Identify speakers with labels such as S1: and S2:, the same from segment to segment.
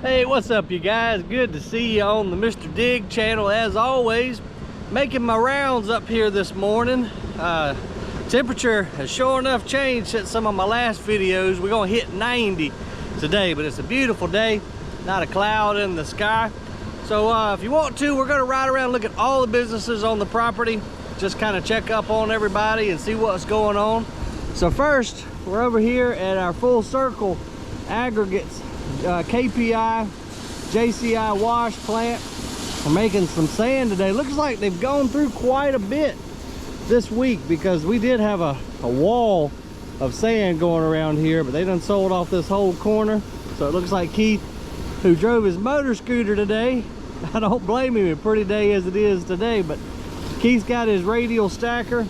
S1: Hey, what's up you guys? Good to see you on the Mr. Dig channel as always. Making my rounds up here this morning. Temperature has sure enough changed since some of my last videos. We're gonna hit 90 today, but it's a beautiful day. Not a cloud in the sky. So if you want to, we're gonna ride around and look at all the businesses on the property. Just kind of check up on everybody and see what's going on. So first, we're over here at our Full Circle Aggregates KPI JCI wash plant. We're making some sand today. Looks like they've gone through quite a bit this week because we did have a wall of sand going around here, but they done sold off this whole corner. So it looks like Keith, who drove his motor scooter today, I don't blame him, a pretty day as it is today, but Keith's got his radial stacker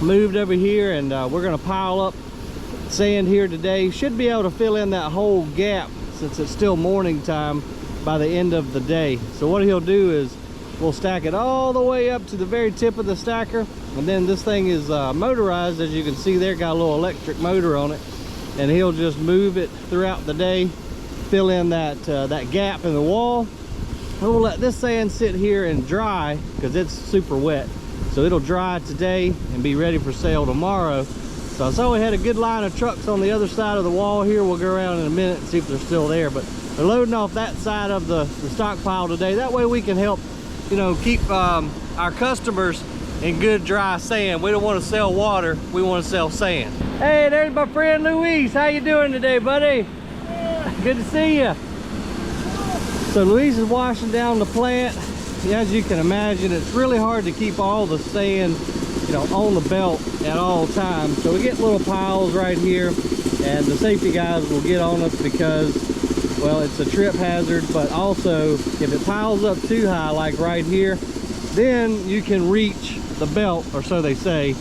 S1: moved over here, and we're gonna pile up sand here today. Should be able to fill in that whole gap since it's still morning time by the end of the day. So what he'll do is we'll stack it all the way up to the very tip of the stacker, and then this thing is motorized, as you can see there, got a little electric motor on it, and he'll just move it throughout the day, fill in that that gap in the wall. And we'll let this sand sit here and dry because it's super wet, so it'll dry today and be ready for sale tomorrow. So I saw we had a good line of trucks on the other side of the wall here. We'll go around in a minute and see if they're still there, but they're loading off that side of the stockpile today. That way we can help, you know, keep our customers in good dry sand. We don't want to sell water, we want to sell sand. Hey, there's my friend Luis. How you doing today, buddy? Good to see you. So Luis is washing down the plant. As you can imagine, it's really hard to keep all the sand, you know, on the belt at all times. So we get little piles right here, and the safety guys will get on us because, well, it's a trip hazard, but also if it piles up too high, like right here, then you can reach the belt, or so they say,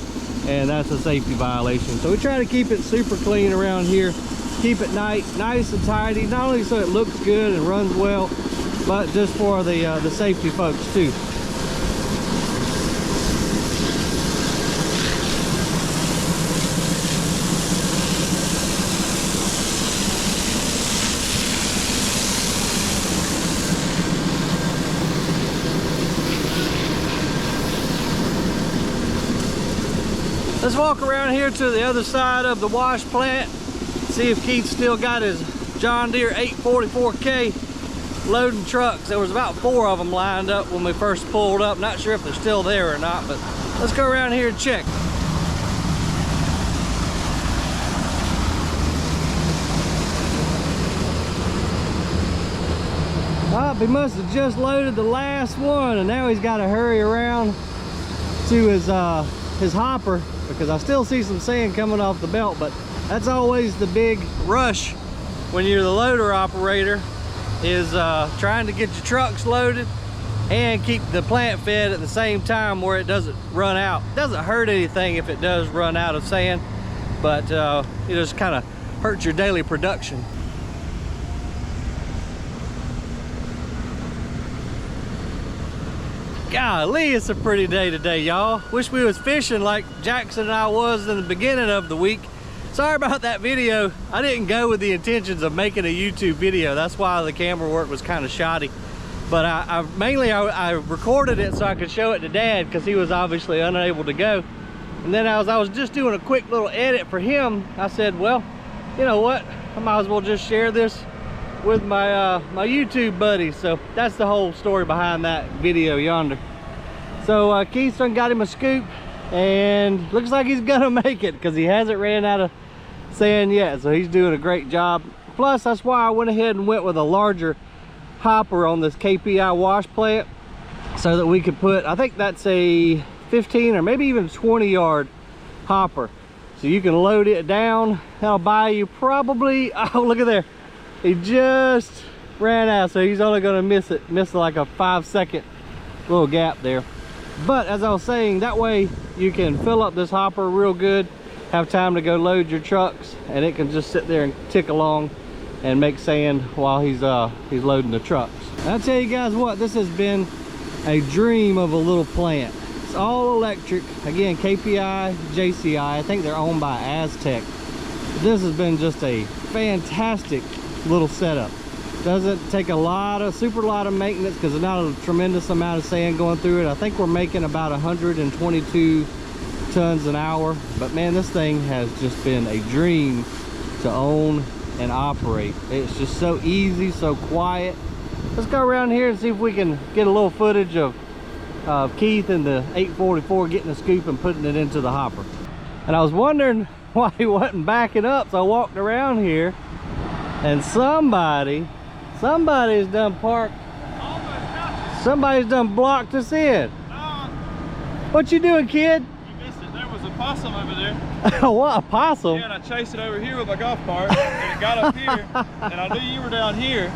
S1: and that's a safety violation. So we try to keep it super clean around here, keep it nice and tidy, not only so it looks good and runs well, but just for the safety folks too. Let's walk around here to the other side of the wash plant, see if Keith's still got his John Deere 844K loading trucks. There was about 4 of them lined up when we first pulled up. Not sure if they're still there or not, but let's go around here and check. Well, he must have just loaded the last one, and now he's got to hurry around to his hopper, because I still see some sand coming off the belt. But that's always the big rush when you're the loader operator, is trying to get your trucks loaded and keep the plant fed at the same time where it doesn't run out. It doesn't hurt anything if it does run out of sand, but it just kind of hurts your daily production. Golly, it's a pretty day today, y'all. Wish we was fishing like Jackson and I was in the beginning of the week. Sorry about that video. I didn't go with the intentions of making a YouTube video. That's why the camera work was kind of shoddy. But I recorded it so I could show it to Dad, because he was obviously unable to go. And then as I was just doing a quick little edit for him, I said, well, you know what? I might as well just share this with my my YouTube buddies. So that's the whole story behind that video yonder. So Keith's done got him a scoop, and looks like he's gonna make it because he hasn't ran out of sand yet. So he's doing a great job. Plus, that's why I went ahead and went with a larger hopper on this KPI wash plant, so that we could put, I think that's a 15 or maybe even 20 yard hopper. So you can load it down. That'll buy you probably, oh, look at there. He just ran out, so he's only gonna miss like a 5-second little gap there. But as I was saying, that way you can fill up this hopper real good, have time to go load your trucks, and it can just sit there and tick along and make sand while he's loading the trucks. And I'll tell you guys what, this has been a dream of a little plant. It's all electric. Again, KPI, JCI. I think they're owned by Aztec. This has been just a fantastic little setup. Doesn't take a super lot of maintenance because there's not a tremendous amount of sand going through it. I think we're making about 122 tons an hour. But man, this thing has just been a dream to own and operate. It's just so easy, so quiet. Let's go around here and see if we can get a little footage of Keith and the 844 getting a scoop and putting it into the hopper. And I was wondering why he wasn't backing up, so I walked around here and somebody's done parked. Somebody's done blocked us in. What you doing, kid?
S2: You missed it. There was a possum over there.
S1: What, a possum?
S2: Yeah, and I chased it over here with my golf cart, and it got up here, and I knew you were down here,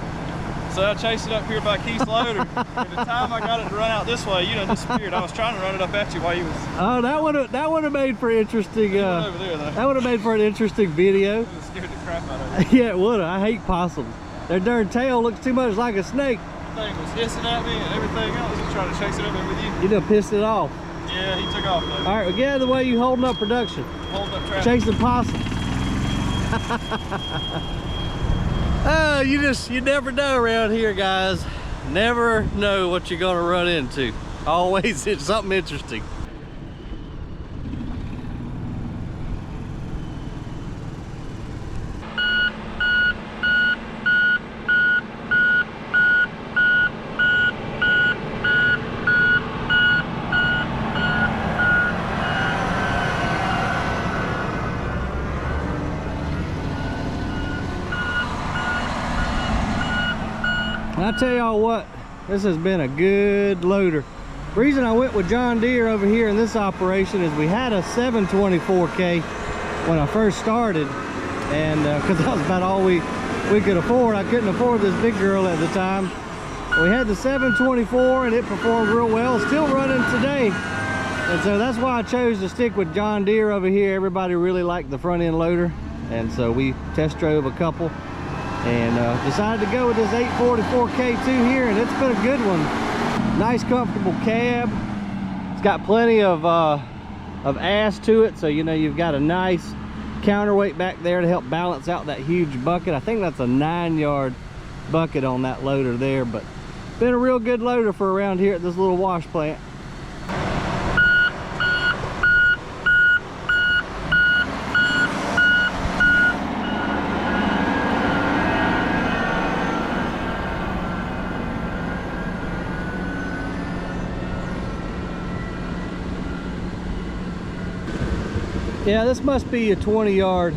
S2: so I chased it up here by Keith's loader. And the time I got it to run out this way, you done disappeared. I was trying to run it up at you while you was.
S1: Oh, that would have made for interesting.
S2: Over there, though.
S1: That would have made for an interesting video.
S2: It would have scared the crap out of me.
S1: Yeah, it would have. I hate possums. Their darn tail looks too much like a snake.
S2: The thing was hissing at me and everything else. Just trying to chase it over there with you.
S1: You done pissed it off.
S2: Yeah, he took off though.
S1: All right, well, get out of the way. You holding up production.
S2: Holding up traffic.
S1: Chasing possums. Oh, you never know around here, guys. Never know what you're gonna run into. Always it's something interesting. I tell y'all what, this has been a good loader. The reason I went with John Deere over here in this operation is we had a 724K when I first started, and because that was about all we could afford. I couldn't afford this big girl at the time. We had the 724 and it performed real well. It's still running today, and so that's why I chose to stick with John Deere over here. Everybody really liked the front end loader, and so we test drove a couple and decided to go with this 844K2 here, and it's been a good one. Nice comfortable cab. It's got plenty of ass to it, so you know you've got a nice counterweight back there to help balance out that huge bucket. I think that's a 9-yard bucket on that loader there, but been a real good loader for around here at this little wash plant. Yeah, this must be a 20-yard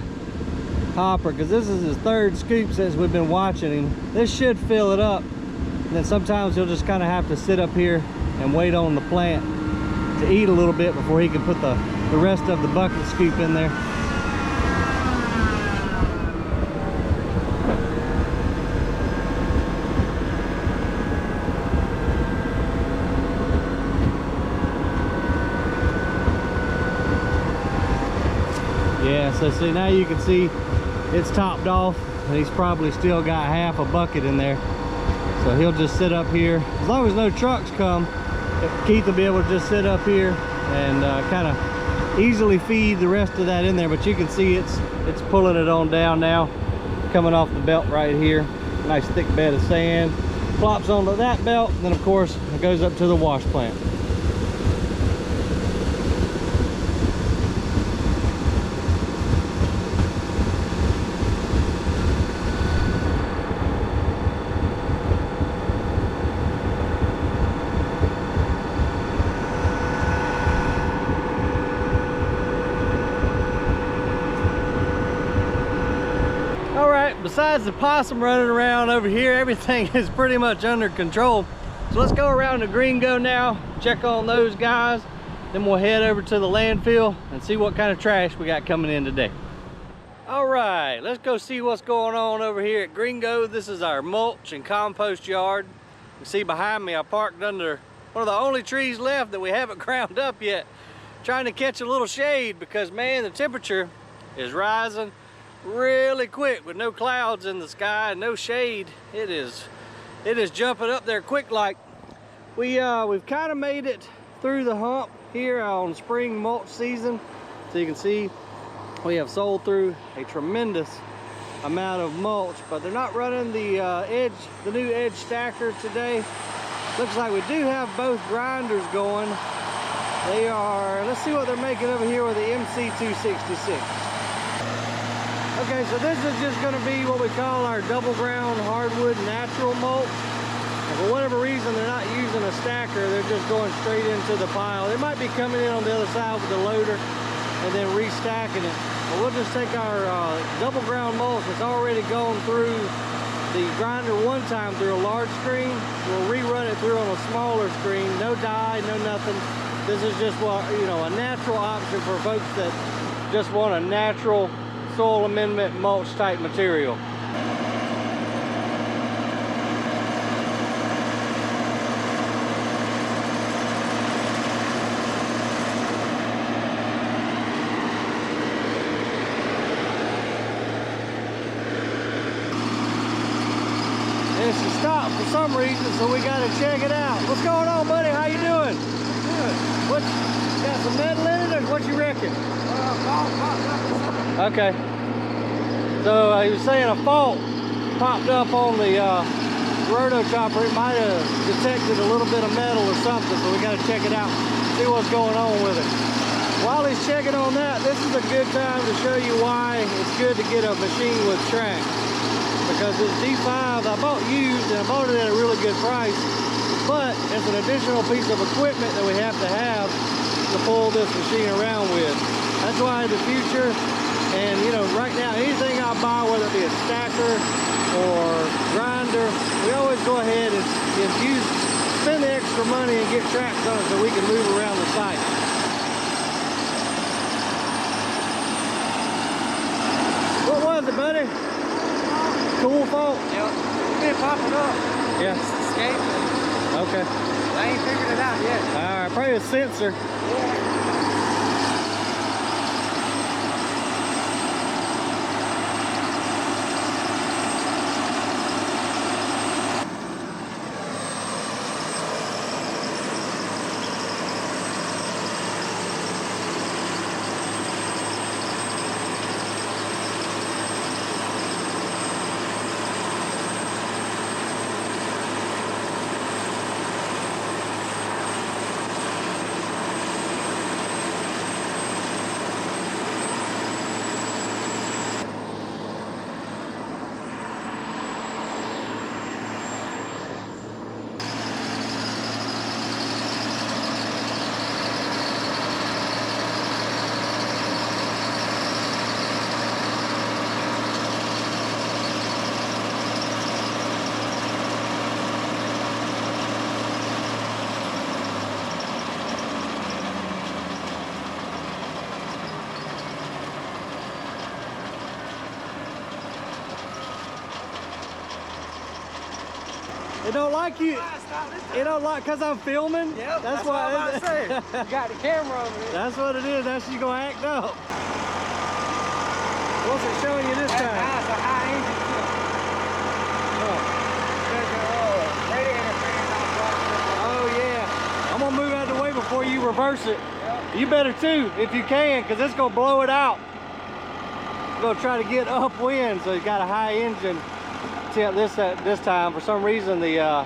S1: hopper because this is his third scoop since we've been watching him. This should fill it up. And then sometimes he'll just kind of have to sit up here and wait on the plant to eat a little bit before he can put the rest of the bucket scoop in there. Yeah, so see, now you can see it's topped off and he's probably still got half a bucket in there. So he'll just sit up here. As long as no trucks come, Keith will be able to just sit up here and kind of easily feed the rest of that in there. But you can see it's pulling it on down now, coming off the belt right here. Nice thick bed of sand. Plops onto that belt, and then of course it goes up to the wash plant. Besides the possum running around over here, everything is pretty much under control. So let's go around to Gringo now, check on those guys. Then we'll head over to the landfill and see what kind of trash we got coming in today. All right, let's go see what's going on over here at Gringo. This is our mulch and compost yard. You see behind me, I parked under one of the only trees left that we haven't ground up yet, trying to catch a little shade because man, the temperature is rising really quick with no clouds in the sky and no shade. It is jumping up there quick. Like we've kind of made it through the hump here on spring mulch season. So you can see we have sold through a tremendous amount of mulch, but they're not running the new edge stacker today. Looks like we do have both grinders going. They are, let's see what they're making over here with the MC266. Okay, so this is just going to be what we call our double ground hardwood natural mulch. And for whatever reason, they're not using a stacker. They're just going straight into the pile. They might be coming in on the other side with the loader and then restacking it. But we'll just take our double ground mulch that's already gone through the grinder one time through a large screen. We'll rerun it through on a smaller screen. No dye, no nothing. This is just what, you know, a natural option for folks that just want a natural soil amendment mulch type material. And she stopped for some reason, so we got to check it out. What's going on, buddy? How you doing? Good. What? Got some metal in it, or what you reckon? Okay. So he was saying a fault popped up on the Rotochopper. It might have detected a little bit of metal or something, so we got to check it out, see what's going on with it. While he's checking on that, this is a good time to show you why it's good to get a machine with track. Because this D5 I bought used, and I bought it at a really good price, but it's an additional piece of equipment that we have to pull this machine around with. That's why in the future, and you know, right now, anything I buy, whether it be a stacker or grinder, we always go ahead and spend the extra money and get tracks on it so we can move around the site. What was it, buddy? Cool fault?
S3: Yep. It's been popping up.
S1: Yeah.
S3: It's escaping.
S1: Okay.
S3: I ain't figured it out yet.
S1: Alright, probably a sensor.
S3: Yeah.
S1: It don't like you. It don't like, cause I'm filming.
S3: Yep,
S1: that's
S3: what I'm
S1: why.
S3: about to say. You got the camera over there.
S1: That's what it is. That's you gonna act up. What's it showing you this time?
S3: That's a high engine kill.
S1: Oh yeah. I'm gonna move out of the way before you reverse it.
S3: Yep.
S1: You better too, if you can, cause it's gonna blow it out. It's gonna try to get upwind, so you got a high engine. This time, for some reason, the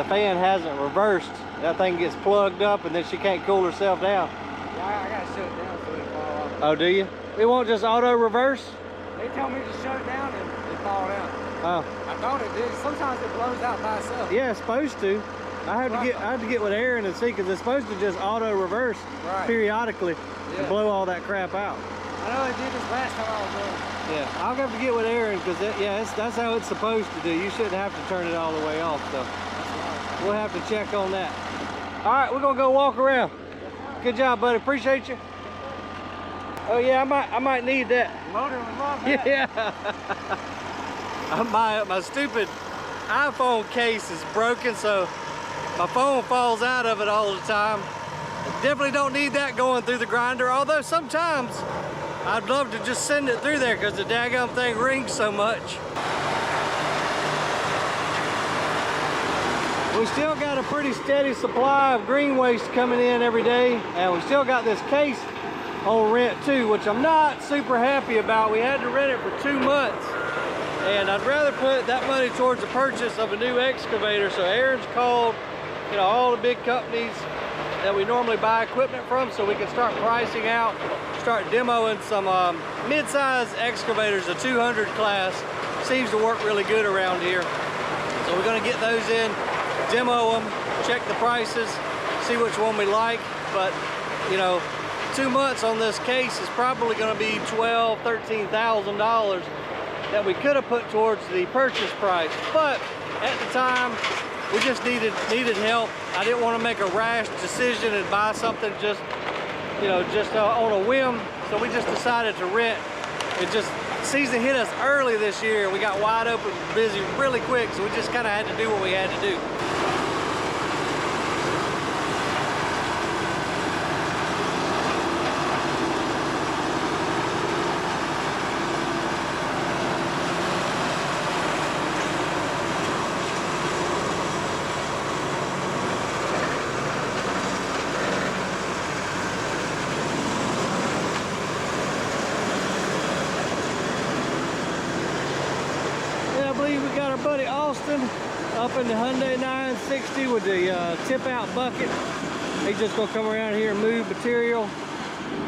S1: fan hasn't reversed. That thing gets plugged up, and then she can't cool herself down.
S3: Yeah, I gotta shut it down so it fall off.
S1: Oh, do you? It won't just auto reverse?
S3: They told me to shut it down and it fall down.
S1: Oh.
S3: I thought it did. Sometimes it blows out by itself.
S1: Yeah, it's supposed to. I had to get with Aaron and see, because it's supposed to just auto reverse periodically and blow all that crap out.
S3: I know it did this last time I was running.
S1: Yeah, I'll have to get with Aaron, because that's how it's supposed to do. You shouldn't have to turn it all the way off, so we'll have to check on that. All right, we're gonna go walk around. Good job, buddy. Appreciate you. Oh yeah, I might need that.
S3: Motor would love that.
S1: Yeah. My stupid iPhone case is broken, so my phone falls out of it all the time. I definitely don't need that going through the grinder, although sometimes I'd love to just send it through there because the daggum thing rings so much. We still got a pretty steady supply of green waste coming in every day, and we still got this case on rent too, which I'm not super happy about. We had to rent it for 2 months, And I'd rather put that money towards the purchase of a new excavator. So Aaron's called, you know, all the big companies that we normally buy equipment from, so we can start pricing out, start demoing some mid-size excavators. The 200 class seems to work really good around here. So we're gonna get those in, demo them, check the prices, see which one we like. But you know, 2 months on this case is probably gonna be $12,000, $13,000 that we could have put towards the purchase price. But at the time, we just needed help. I didn't want to make a rash decision and buy something just, you know, just on a whim. So we just decided to rent. It just, season hit us early this year, and we got wide open, busy really quick. So we just kind of had to do what we had to do. Buddy Austin up in the Hyundai 960 with the tip out bucket. He's just gonna come around here and move material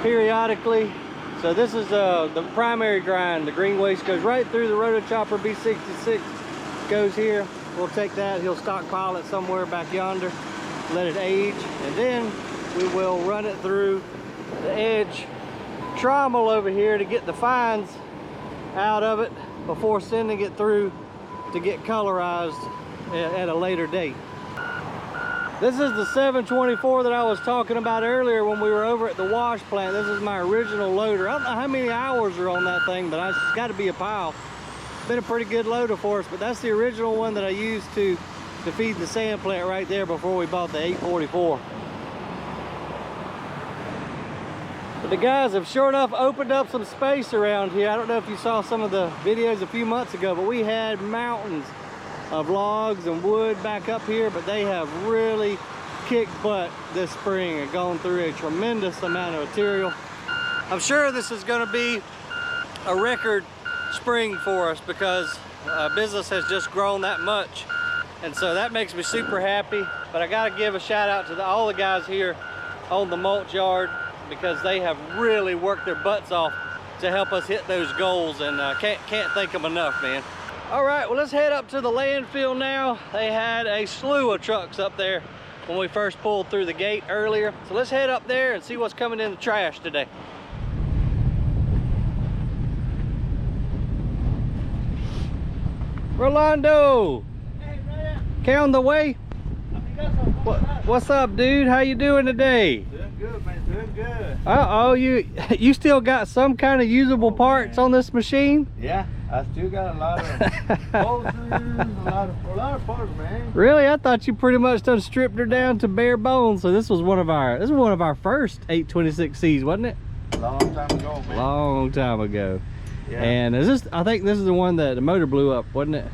S1: periodically. So this is the primary grind. The green waste goes right through the Rotochopper B66, goes here. We'll take that, he'll stockpile it somewhere back yonder, let it age, and then we will run it through the edge trommel over here to get the fines out of it before sending it through to get colorized at a later date. This is the 724 that I was talking about earlier when we were over at the wash plant. This is my original loader. I don't know how many hours are on that thing, but it's got to be a pile. It's been a pretty good loader for us, but that's the original one that I used to feed the sand plant right there before we bought the 844. But the guys have sure enough opened up some space around here. I don't know if you saw some of the videos a few months ago, but we had mountains of logs and wood back up here, but they have really kicked butt this spring and gone through a tremendous amount of material. I'm sure this is going to be a record spring for us because business has just grown that much, and so that makes me super happy. But I got to give a shout out to all the guys here on the mulch yard, because they have really worked their butts off to help us hit those goals, and can't thank them enough, man. All right, well, let's head up to the landfill now. They had a slew of trucks up there when we first pulled through the gate earlier. So let's head up there and see what's coming in the trash today. Rolando!
S3: Hey, man.
S1: Okay, on the way? What's up, dude? How you doing today?
S3: Doing good, man. Doing good.
S1: Uh-oh, you still got some kind of usable parts on this machine?
S3: Yeah, I still got a lot of hoses, a lot of parts, man.
S1: Really? I thought you pretty much done stripped her down to bare bones. So this was one of our first 826Cs, wasn't it?
S3: Long time ago, man.
S1: Long time ago.
S3: Yeah.
S1: And I think this is the one that the motor blew up, wasn't it?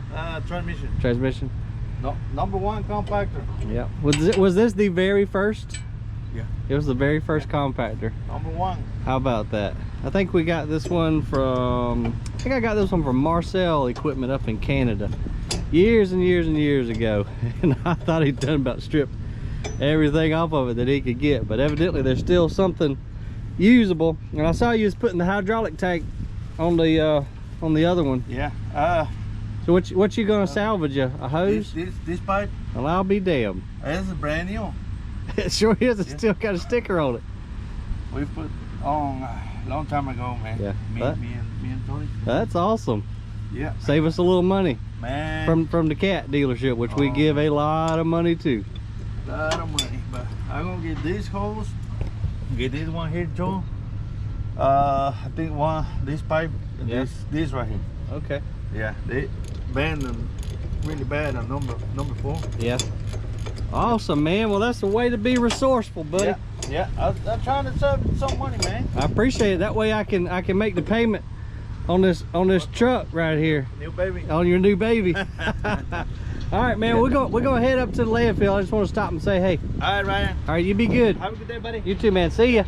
S3: Transmission.
S1: Transmission.
S3: No, #1 compactor.
S1: Yeah. Was this the very first?
S3: Yeah.
S1: It was the very first compactor.
S3: #1.
S1: How about that? I think we got this one from, I think I got this one from Marcel Equipment up in Canada years and years and years ago. And I thought he'd done about stripped everything off of it that he could get, but evidently there's still something usable. And I saw you was putting the hydraulic tank on the other one.
S3: Yeah.
S1: So what you gonna salvage? A hose?
S3: This pipe.
S1: Well, I'll be damned.
S3: This is brand new.
S1: It sure is. It's
S3: Yeah.
S1: still got a sticker on it.
S3: We put on a long time ago, man.
S1: Yeah.
S3: Me and Tony.
S1: That's awesome.
S3: Yeah.
S1: Save us a little money
S3: Man.
S1: from the cat dealership, which we give a lot of money to.
S3: Lot of money, but I'm gonna get these hose. Get this one here too. I think this pipe, and
S1: Yeah.
S3: this right here.
S1: Okay.
S3: Yeah, they banned them really bad on number 4.
S1: Yeah. Awesome, man. Well, that's the way to be resourceful, buddy.
S3: Yeah. I'm trying to save some money, man.
S1: I appreciate it. That way I can make the payment on this truck right here,
S3: New baby.
S1: on your new baby. All right, man. We're gonna head up to the landfill. I just want to stop and say hey.
S3: All right, Ryan.
S1: All right, you be good.
S3: Have a good day, buddy.
S1: You too, man. See ya.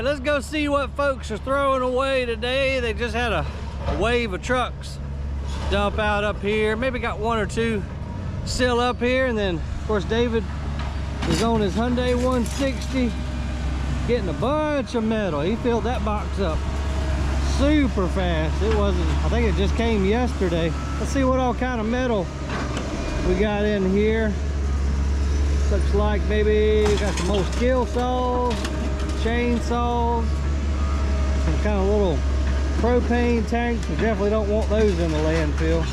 S1: right, let's go see what folks are throwing away today. They just had a wave of trucks dump out up here. Maybe got one or two still up here. And then, of course, David is on his Hyundai 160 getting a bunch of metal. He filled that box up super fast. It wasn't, I think it just came yesterday. Let's see what all kind of metal we got in here. Looks like maybe we got some old skill saws, chainsaws, some kind of little propane tanks. We definitely don't want those in the landfill.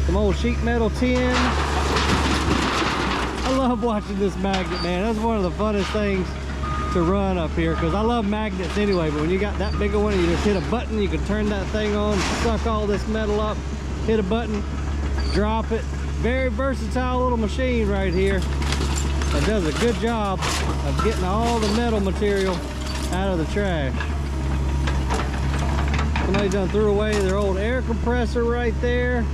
S1: Some old sheet metal tins. I love watching this magnet, man. That's one of the funnest things to run up here, because I love magnets anyway, but when you got that big of one, you just hit a button, you can turn that thing on, suck all this metal up, hit a button, drop it. Very versatile little machine right here. It does a good job of getting all the metal material out of the trash. Somebody done threw away their old air compressor right there.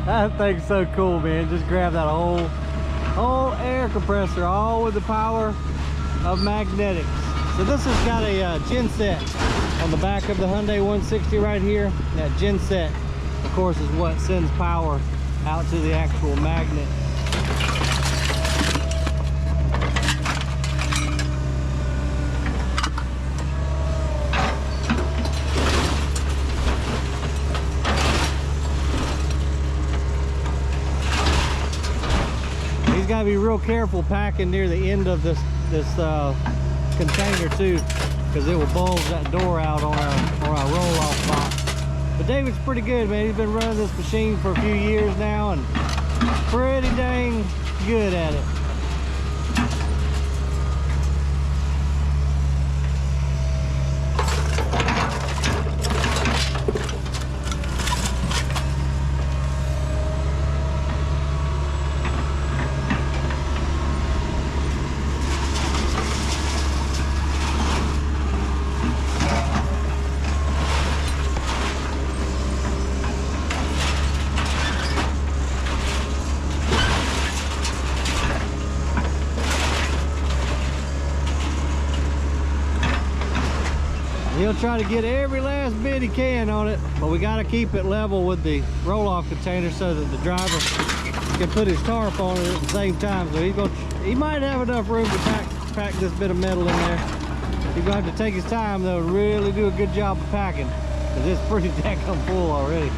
S1: That thing's so cool, man. Just grab that whole air compressor, all with the power of magnetics. So this has got a genset on the back of the Hyundai 160 right here. That genset, of course, is what sends power out to the actual magnet. Got to be real careful packing near the end of this container too, because it will bulge that door out on our roll-off box. But David's pretty good, man. He's been running this machine for a few years now and pretty dang good at it. He'll try to get every last bit he can on it, but we got to keep it level with the roll-off container so that the driver can put his tarp on it at the same time. So he might have enough room to pack this bit of metal in there. He's going to have to take his time though, and really do a good job of packing, because it's pretty daggone full already.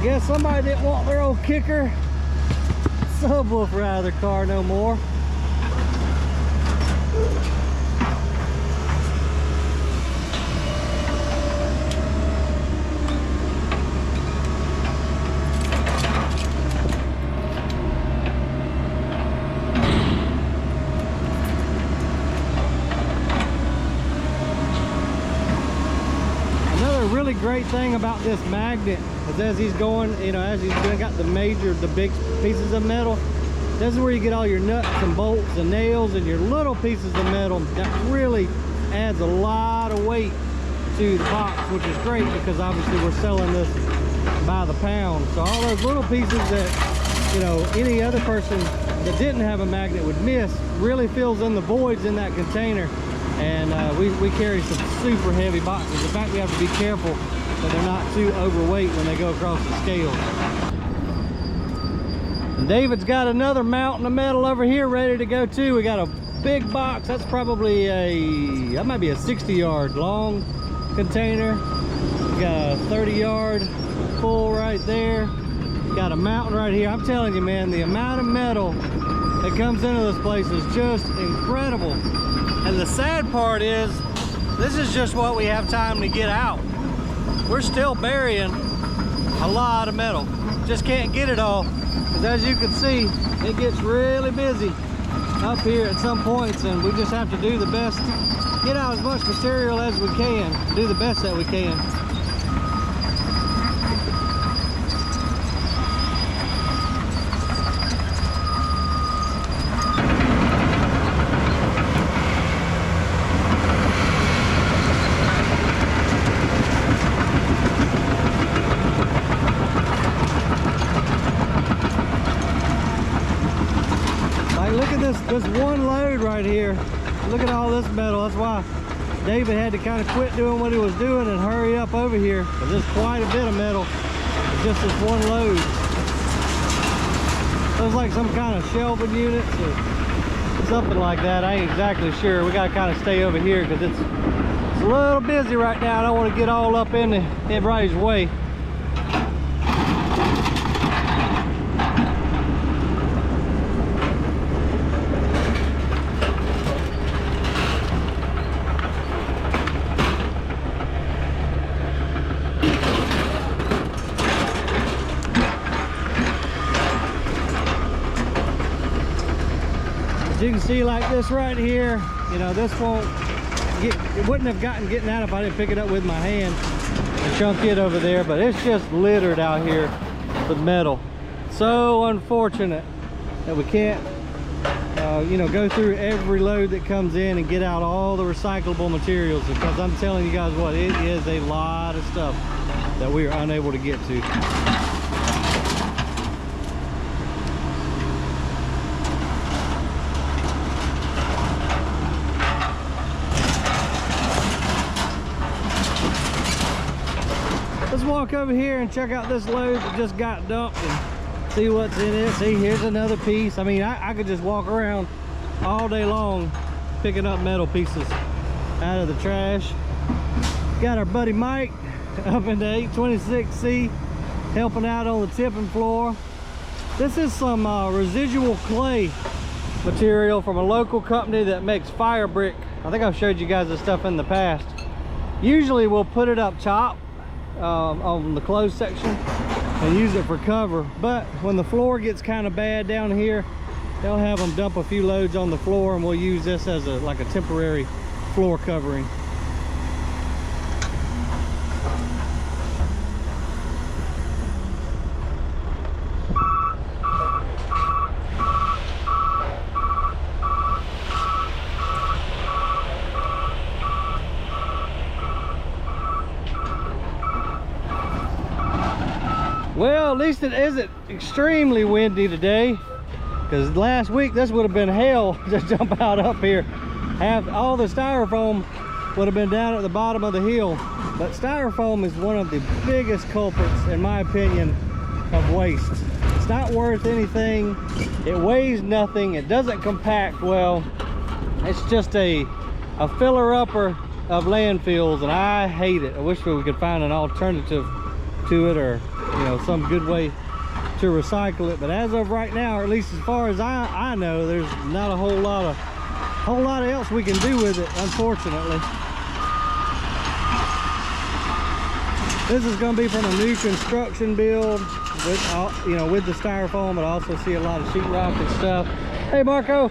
S1: Guess somebody didn't want their old kicker subwoofer out of their car no more. Another really great thing about this magnet is as he's going, as he's got the big pieces of metal, this is where you get all your nuts and bolts and nails and your little pieces of metal. That really adds a lot of weight to the box, which is great because obviously we're selling this by the pound. So all those little pieces that you know, any other person that didn't have a magnet would miss, really fills in the voids in that container. And we carry some super heavy boxes. In fact, we have to be careful that they're not too overweight when they go across the scale. And David's got another mountain of metal over here ready to go too. We got a big box. That's probably that might be a 60-yard long container. We got a 30-yard full right there. Got a mountain right here. I'm telling you, man, the amount of metal that comes into this place is just incredible. And the sad part is, this is just what we have time to get out. We're still burying a lot of metal. Just can't get it all. Because as you can see, it gets really busy up here at some points, and we just have to do the best, get out as much material as we can, do the best that we can. This one load right here, look at all this metal. That's why David had to kind of quit doing what he was doing and hurry up over here, because there's quite a bit of metal in just this one load. Looks like some kind of shelving unit or something like that. I ain't exactly sure. We got to kind of stay over here because it's a little busy right now. I don't want to get all up in everybody's way. You can see like this right here, you know, this won't get, it wouldn't have getting out if I didn't pick it up with my hand and chunk it over there, but it's just littered out here with metal. So unfortunate that we can't you know, go through every load that comes in and get out all the recyclable materials, because I'm telling you guys what, it is a lot of stuff that we are unable to get to. Let's walk over here and check out this load that just got dumped and see what's in it. See, here's another piece. I mean, I could just walk around all day long picking up metal pieces out of the trash. Got our buddy Mike up in the 826C helping out on the tipping floor. This is some residual clay material from a local company that makes fire brick. I think I've showed you guys this stuff in the past. Usually we'll put it up top on the closed section and use it for cover, but when the floor gets kind of bad down here, they'll have them dump a few loads on the floor, and we'll use this as like a temporary floor covering. Well, at least it isn't extremely windy today, because last week this would have been hell to jump out up here. All the styrofoam would have been down at the bottom of the hill. But styrofoam is one of the biggest culprits, in my opinion, of waste. It's not worth anything. It weighs nothing. It doesn't compact well. It's just a filler-upper of landfills, and I hate it. I wish we could find an alternative to it, or you know, some good way to recycle it. But as of right now, or at least as far as I know, there's not a whole lot else we can do with it, unfortunately. This is going to be from a new construction build with, you know, with the styrofoam, but I also see a lot of sheetrock and stuff. Hey, Marco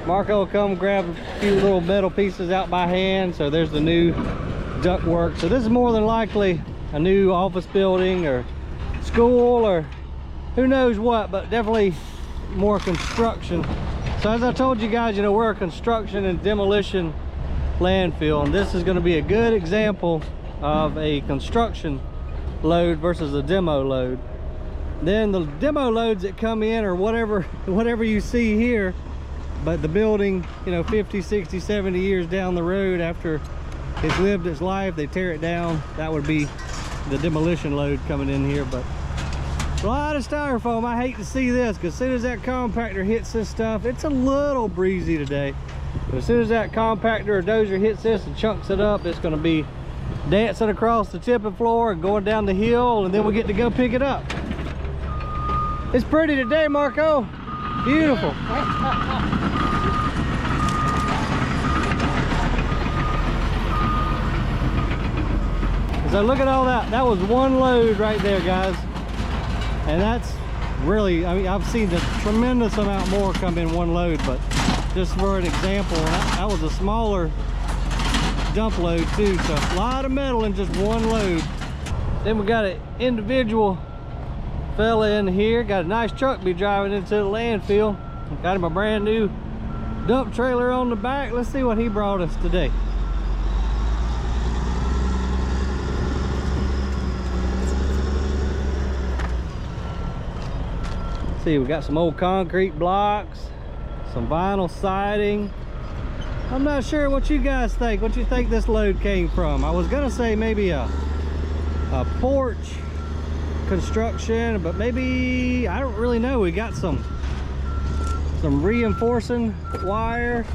S1: will come grab a few little metal pieces out by hand. So there's the new ductwork. So this is more than likely a new office building or school or who knows what, but definitely more construction. So as I told you guys, you know, we're a construction and demolition landfill, and this is going to be a good example of a construction load versus a demo load. Then the demo loads that come in or whatever you see here, but the building, you know, 50, 60, 70 years down the road after it's lived its life, they tear it down. That would be the demolition load coming in here. But a lot of styrofoam. I hate to see this, because as soon as that compactor hits this stuff, it's a little breezy today, but as soon as that compactor or dozer hits this and chunks it up, it's going to be dancing across the tipping floor and going down the hill, and then we get to go pick it up. It's pretty today, Marco. Beautiful. So look at all that. That was one load right there, guys. And that's really, I mean, I've seen a tremendous amount more come in one load, but just for an example, that was a smaller dump load too. So a lot of metal in just one load. Then we got an individual fella in here, got a nice truck to be driving into the landfill. Got him a brand new dump trailer on the back. Let's see what he brought us today. Let's see, we got some old concrete blocks, some vinyl siding. I'm not sure what you guys think. What you think this load came from? I was gonna say maybe a porch construction, but maybe, I don't really know. We got some reinforcing wire,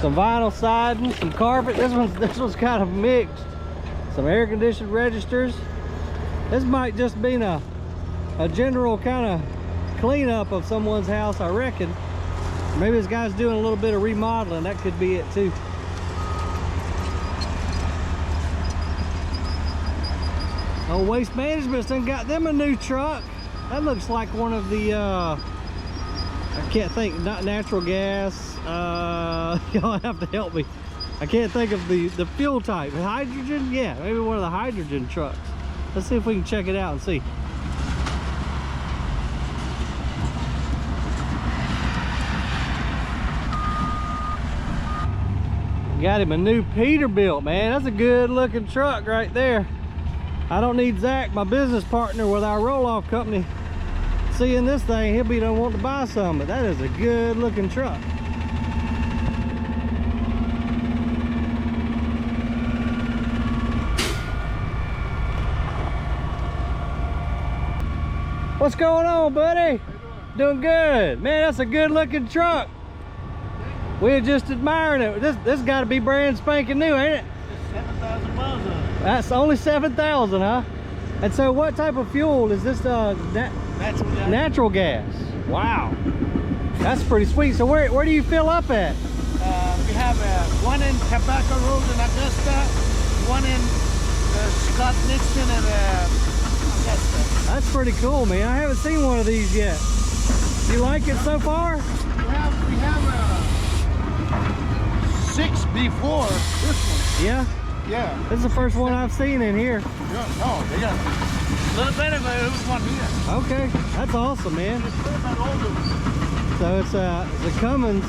S1: some vinyl siding, some carpet. This one's kind of mixed. Some air conditioned registers. This might just be a general kind of cleanup of someone's house, I reckon. Maybe this guy's doing a little bit of remodeling. That could be it too. Oh, Waste Management's done got them a new truck. That looks like one of the I can't think, not natural gas. Y'all have to help me. I can't think of the fuel type. Hydrogen? Yeah, maybe one of the hydrogen trucks. Let's see if we can check it out and see. Got him a new Peterbilt, man. That's a good looking truck right there. I don't need Zach, my business partner with our roll-off company, seeing this thing. He'll be done wanting to buy some, but that is a good looking truck. What's going on, buddy? Doing good. Man, that's a good looking truck. We're just admiring it. This got to be brand spanking new, ain't it?
S3: 7,000 miles on it.
S1: That's only 7,000, huh? And so what type of fuel is this?
S3: Natural gas.
S1: Natural gas. Wow. That's pretty sweet. So where do you fill up at?
S3: We have one in Tobacco Road in Augusta, one in Scott Nixon and Augusta.
S1: That's pretty cool, man. I haven't seen one of these yet. You like it so far?
S3: We have 6 before this one.
S1: Yeah?
S3: Yeah.
S1: This is the first one I've seen in here.
S3: Yeah, no, they got a little bit of it. It was one here.
S1: Okay, that's awesome, man.
S3: It's a little bit older.
S1: So it's the Cummins,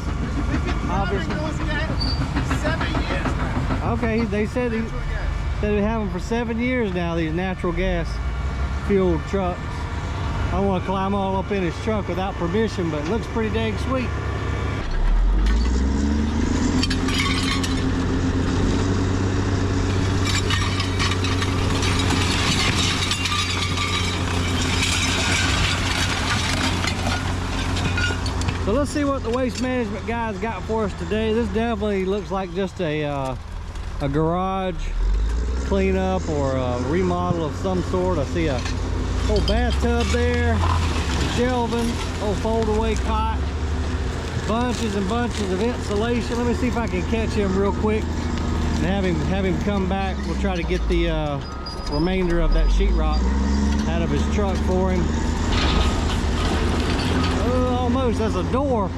S1: obviously.
S3: Those guys 7 years now.
S1: Okay, they said they have them for 7 years now, these natural gas fueled trucks. I want to climb all up in his truck without permission, but it looks pretty dang sweet. So let's see what the Waste Management guys got for us today. This definitely looks like just a garage cleanup or a remodel of some sort. I see a whole bathtub there, shelving, old fold-away cot, bunches and bunches of insulation. Let me see if I can catch him real quick and have him come back. We'll try to get the remainder of that sheetrock out of his truck for him. Almost, that's a door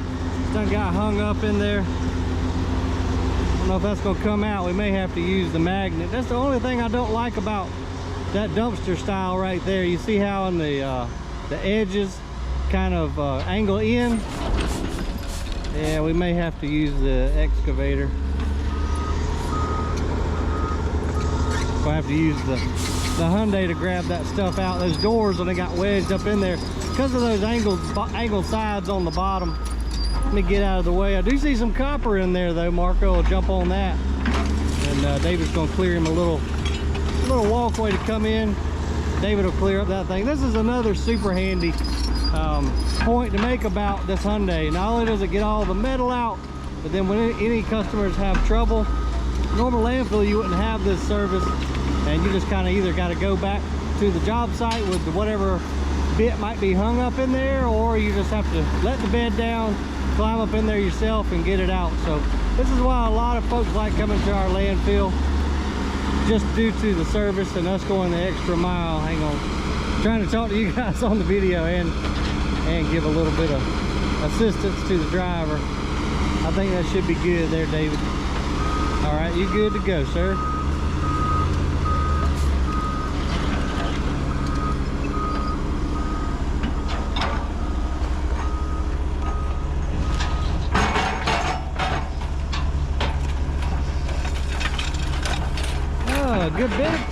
S1: that got hung up in there. I don't know if that's gonna come out. We may have to use the magnet. That's the only thing I don't like about that dumpster style right there. You see how in the edges kind of angle in? Yeah, we may have to use the excavator. We'll have to use the the Hyundai to grab that stuff out. Those doors, when they got wedged up in there because of those angled sides on the bottom. Let me get out of the way. I do see some copper in there though. Marco will jump on that, and David's gonna clear him a little walkway to come in. David will clear up that thing. This is another super handy point to make about this Hyundai. Not only does it get all the metal out, but then when any customers have trouble, normal landfill, you wouldn't have this service, and you just kind of either got to go back to the job site with whatever bit might be hung up in there, or you just have to let the bed down, climb up in there yourself and get it out. So this is why a lot of folks like coming to our landfill, just due to the service and us going the extra mile. Hang on, I'm trying to talk to you guys on the video and give a little bit of assistance to the driver. I think that should be good there, David. All right, you good to go, sir?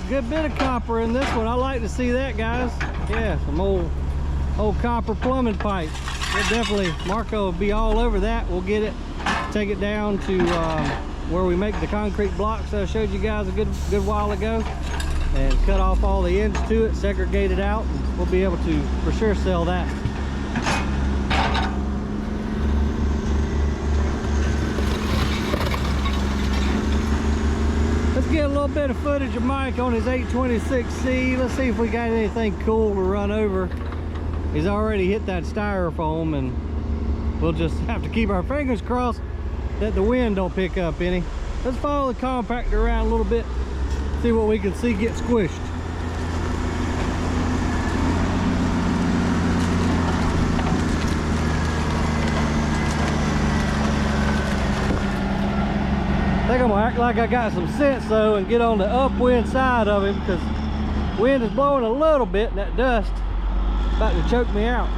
S1: Good bit of copper in this one. I like to see that, guys. Yeah, some old copper plumbing pipe. We'll definitely, Marco will be all over that. We'll get it, take it down to where we make the concrete blocks that I showed you guys a good while ago, and cut off all the ends to it, segregate it out, and we'll be able to for sure sell that. Let's get a little bit of footage of Mike on his 826C. Let's see if we got anything cool to run over. He's already hit that styrofoam, and we'll just have to keep our fingers crossed that the wind don't pick up any. Let's follow the compactor around a little bit, see what we can see get squished. I think I'm gonna act like I got some sense though and get on the upwind side of him, because wind is blowing a little bit and that dust about to choke me out.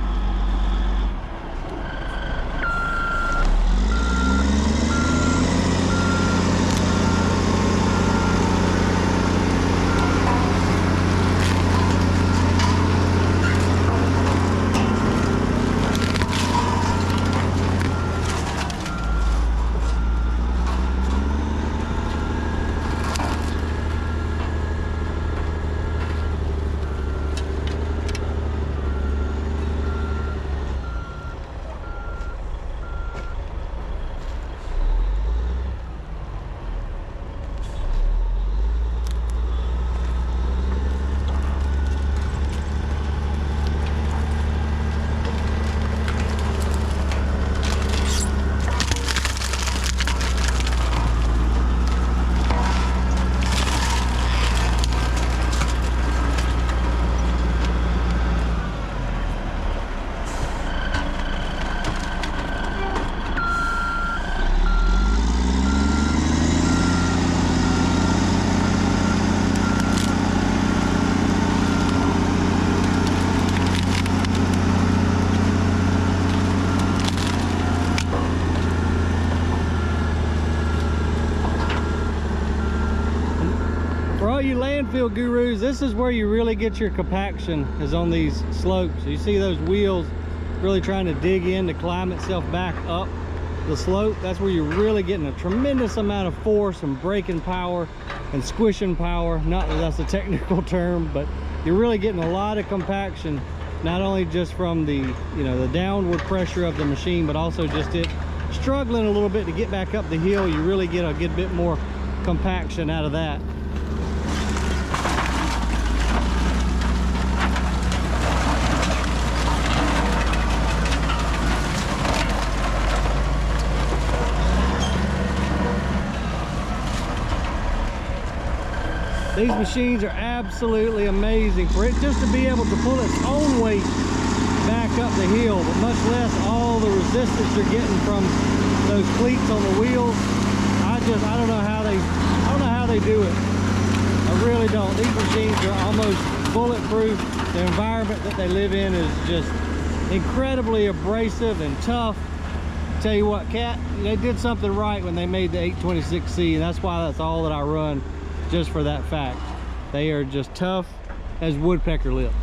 S1: You landfill gurus, this is where you really get your compaction, is on these slopes. You see those wheels really trying to dig in to climb itself back up the slope. That's where you're really getting a tremendous amount of force and braking power and squishing power. Not that that's a technical term, but you're really getting a lot of compaction, not only just from the the downward pressure of the machine, but also just it struggling a little bit to get back up the hill. You really get a good bit more compaction out of that. These machines are absolutely amazing for it just to be able to pull its own weight back up the hill, but much less all the resistance you're getting from those cleats on the wheels. I don't know how they do it. I really don't. These machines are almost bulletproof. The environment that they live in is just incredibly abrasive and tough. Tell you what, Cat, they did something right when they made the 826C, and that's why that's all that I run, just for that fact. They are just tough as woodpecker lips.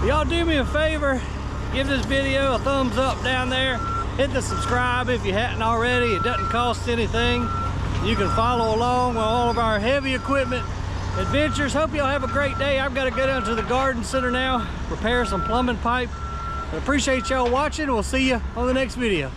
S1: Y'all do me a favor, give this video a thumbs up down there. Hit the subscribe if you hadn't already. It doesn't cost anything. You can follow along with all of our heavy equipment adventures. Hope y'all have a great day. I've got to go down to the garden center now, repair some plumbing pipe. I appreciate y'all watching. We'll see you on the next video.